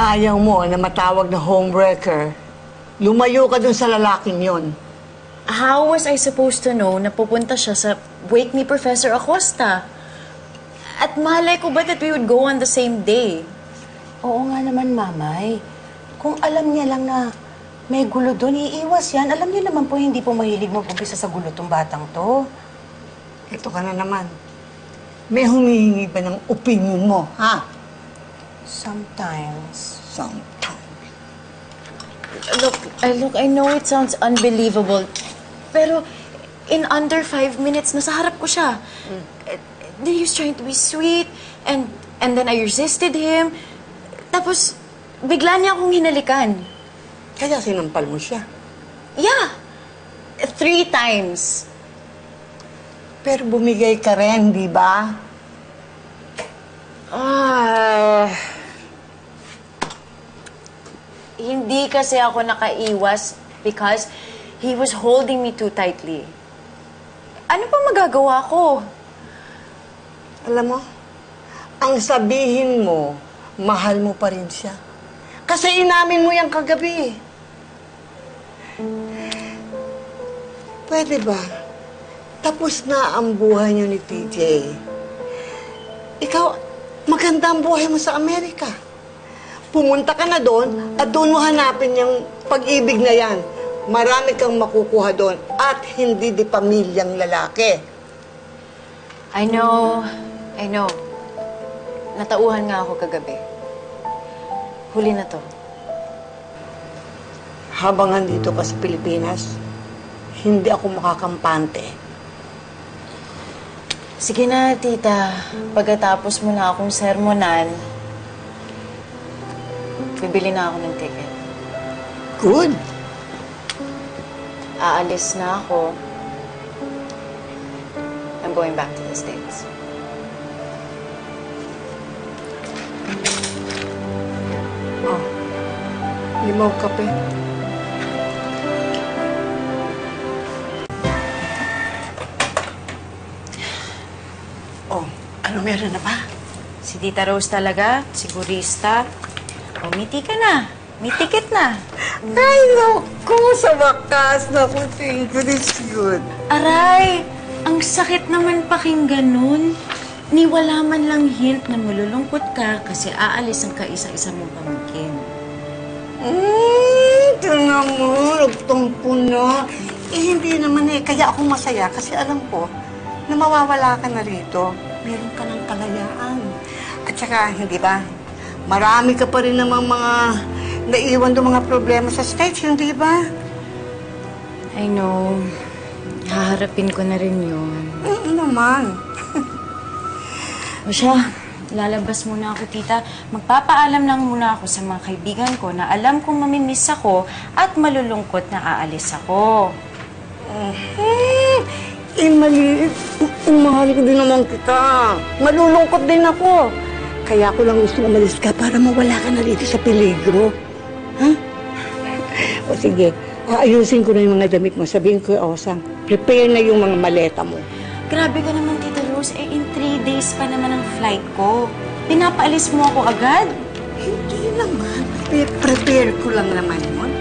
Ayaw mo na matawag na homewrecker. Lumayo ka dun sa lalaking yon. How was I supposed to know na pupunta siya sa wake ni Professor Acosta? At malay ko ba that we would go on the same day? Oo nga naman, Mamay. Kung alam niya lang na may gulo doon, iiwas yan. Alam niya naman po, hindi po mahilig mag-umpisa sa gulo tong batang to. Ito ka na naman. May humihingi ba ng opinion mo, ha? Sometimes. Look, I know it sounds unbelievable, pero in under 5 minutes, nasa harap ko siya. Then he was trying to be sweet, and then I resisted him. Tapos, bigla niya akong hinalikan. Kaya sinampal mo siya. Yeah! 3 times. Pero bumigay ka rin, di ba? Hindi kasi ako nakaiwas because he was holding me too tightly. Ano pa magagawa ko? Alam mo, ang sabihin mo, mahal mo pa rin siya. Kasi inamin mo yan kagabi. Pwede ba? Tapos na ang buhay niyo ni TJ. Ikaw, maganda ang buhay mo sa Amerika. Pumunta ka na doon at doon mo hanapin yung pag-ibig na yan. Marami kang makukuha doon at hindi di pamilyang lalaki. I know. Natauhan nga ako kagabi. Huli na to. Habang nandito ka sa Pilipinas, hindi ako makakampante. Sige na, tita. Pagkatapos mo na akong sermonan, bibili na ako ng ticket. Good. Aalis na ako. I'm going back to the States. Oh, limaw kape. Oh, ano meron na ba? Si Tita Rose talaga, sigurista. O, miti ka na. May ticket na. Ay, naku, sa wakas. Naku, thank you. This is good. Aray, ang sakit naman pakinggan nun. Ni wala man lang hint na malulungkot ka kasi aalis ang kaisa-isa mong pamangkin. Tingnan mo, nagtumpo na. Hindi naman kaya ako masaya kasi alam ko na mawawala ka na rito. Meron ka ng kalayaan. At saka, hindi ba, marami ka pa rin namang mga naiwan doon mga problema sa States, hindi ba? I know. Haharapin ko na rin yun. Naman. O siya, lalabas muna ako, tita. Magpapaalam lang muna ako sa mga kaibigan ko na alam kong mamimiss ako at malulungkot na aalis ako. Maliit. Mahal ko din naman kita. Malulungkot din ako. Kaya ko lang gusto umalis ka para mawala ka na rito sa peligro. Ha? O sige, aayusin ko na yung mga damit mo. Sabihin ko, Osang, prepare na yung mga maleta mo. Grabe ka naman, Tita Rose. In 3 days pa naman ang flight ko. Pinapaalis mo ako agad? Hindi naman. Prepare ko lang naman yun.